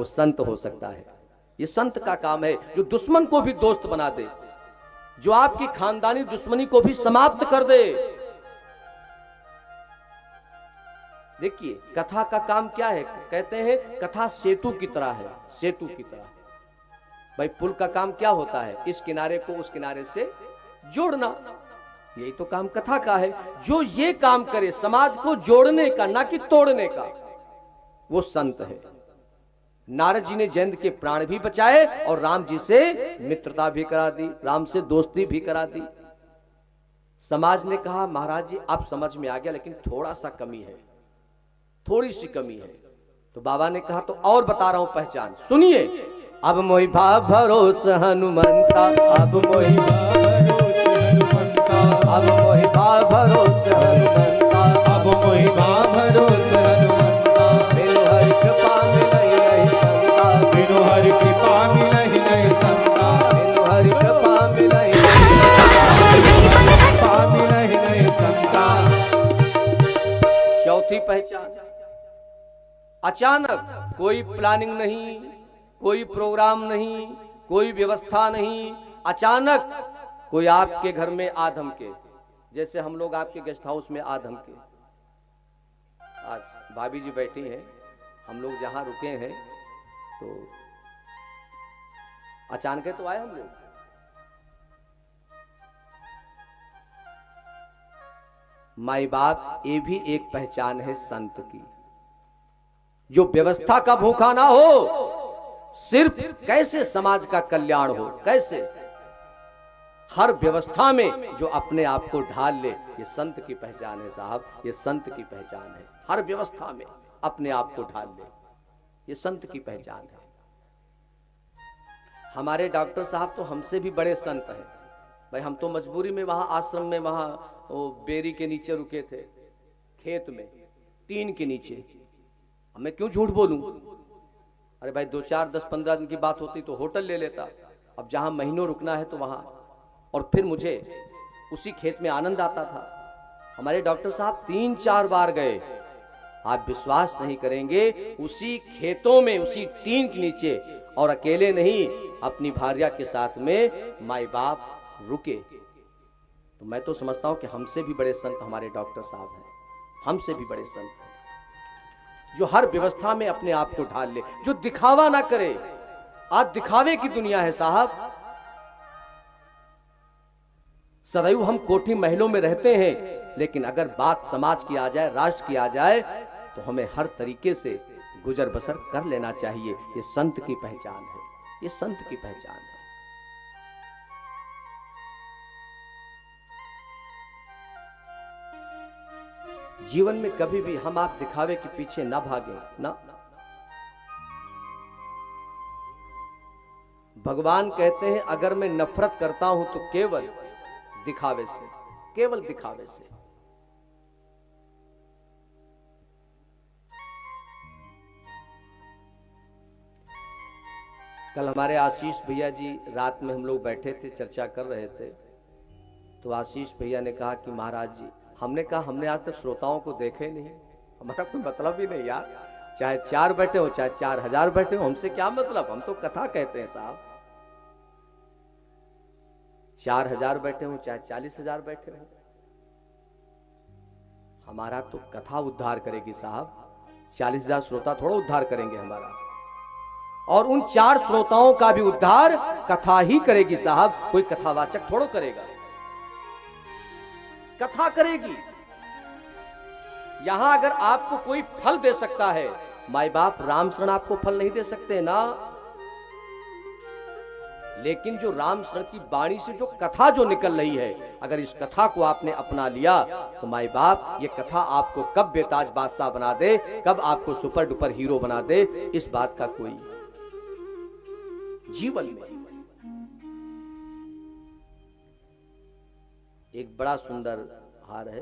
वो संत हो सकता है। ये संत का काम है जो दुश्मन को भी दोस्त बना दे, जो आपकी खानदानी दुश्मनी को भी समाप्त कर दे। देखिए कथा का काम क्या है, कहते हैं कथा सेतु की तरह है, सेतु की तरह। भाई पुल का काम क्या होता है, इस किनारे को उस किनारे से जोड़ना, यही तो काम कथा का है। जो ये काम करे समाज को जोड़ने का, ना कि तोड़ने का, वो संत है। नारद जी ने जयंत के प्राण भी बचाए और राम जी से मित्रता भी करा दी, राम से दोस्ती भी करा दी। समाज ने कहा महाराज जी आप समझ में आ गया, लेकिन थोड़ा सा कमी है, थोड़ी सी कमी है। तो बाबा ने कहा तो और बता रहा हूं पहचान, सुनिए। अब मोहि भरोस हनुमंता, अब मोहि भरोस हनुमंता, अब मोहि भरोस हनुमंता, अब मोहि भरोस हनुमंता। बिनु हरि कृपा मिलहि नहीं संता, बिनु हरि कृपा मिलहि नहीं संता, बिनु हरि कृपा मिलहि नहीं संता। चौथी पहचान, अचानक, कोई प्लानिंग नहीं, कोई प्रोग्राम नहीं, कोई व्यवस्था नहीं, अचानक कोई आपके घर में आधम के, जैसे हम लोग आपके गेस्ट हाउस में आधम के, आज भाभी जी बैठी हैं, हम लोग जहां रुके हैं तो अचानक तो आए हम लोग। माई बाप, ये भी एक पहचान है संत की, जो व्यवस्था का भूखा ना हो, सिर्फ कैसे समाज का कल्याण हो, कैसे हर व्यवस्था में जो अपने आप को ढाल ले, ये संत की पहचान है साहब, ये संत की पहचान है। हर व्यवस्था में अपने आप को ढाल ले, ये संत की पहचान है। हमारे डॉक्टर साहब तो हमसे भी बड़े संत हैं। भाई हम तो मजबूरी में वहां आश्रम में, वहां वो बेरी के नीचे रुके थे, खेत में टीन के नीचे। मैं क्यों झूठ बोलूं, अरे भाई 2 4 10 15 दिन की बात होती तो होटल ले लेता। अब जहां महीनों रुकना है तो वहां, और फिर मुझे उसी खेत में आनंद आता था। हमारे डॉक्टर साहब 3 4 बार गए, आप विश्वास नहीं करेंगे, उसी खेतों में उसी टीन के नीचे, और अकेले नहीं, अपनी भार्या के साथ में माई बाप रुके। तो मैं तो समझता हूं कि हमसे भी बड़े संत हमारे डॉक्टर साहब हैं, हमसे भी बड़े संत हैं, जो हर व्यवस्था में अपने आप को ढाल ले, जो दिखावा ना करे। आज दिखावे की दुनिया है साहब, सदैव हम कोठी महलों में रहते हैं, लेकिन अगर बात समाज की आ जाए, राष्ट्र की आ जाए, तो हमें हर तरीके से गुजर बसर कर लेना चाहिए। ये संत की पहचान है, ये संत की पहचान है। जीवन में कभी भी हम आप दिखावे के पीछे ना भागें, ना। भगवान कहते हैं अगर मैं नफरत करता हूं तो केवल दिखावे से, केवल दिखावे से। कल हमारे आशीष भैया जी, रात में हम लोग बैठे थे, चर्चा कर रहे थे, तो आशीष भैया ने कहा कि महाराज जी, हमने कहा हमने आज तक श्रोताओं को देखे नहीं, हमारा कोई मतलब ही नहीं यार, चाहे 4 बैठे हो चाहे 4000 बैठे हो, हमसे क्या मतलब, हम तो कथा कहते हैं साहब। 4000 बैठे हो चाहे 40000 बैठे हो, हमारा तो कथा उद्धार करेगी साहब, 40000 श्रोता थोड़ा उद्धार करेंगे हमारा, और उन 4 श्रोताओं का भी उद्धार कथा ही करेगी साहब, कोई कथावाचक थोड़ा करेगा, कथा करेगी। यहां अगर आपको कोई फल दे सकता है, माई बाप राम शरण आपको फल नहीं दे सकते ना, लेकिन जो राम शरण की वाणी से जो कथा जो निकल रही है, अगर इस कथा को आपने अपना लिया तो माई बाप ये कथा आपको कब बेताज बादशाह बना दे, कब आपको सुपर डुपर हीरो बना दे, इस बात का कोई जीवन में। एक बड़ा सुंदर हार है,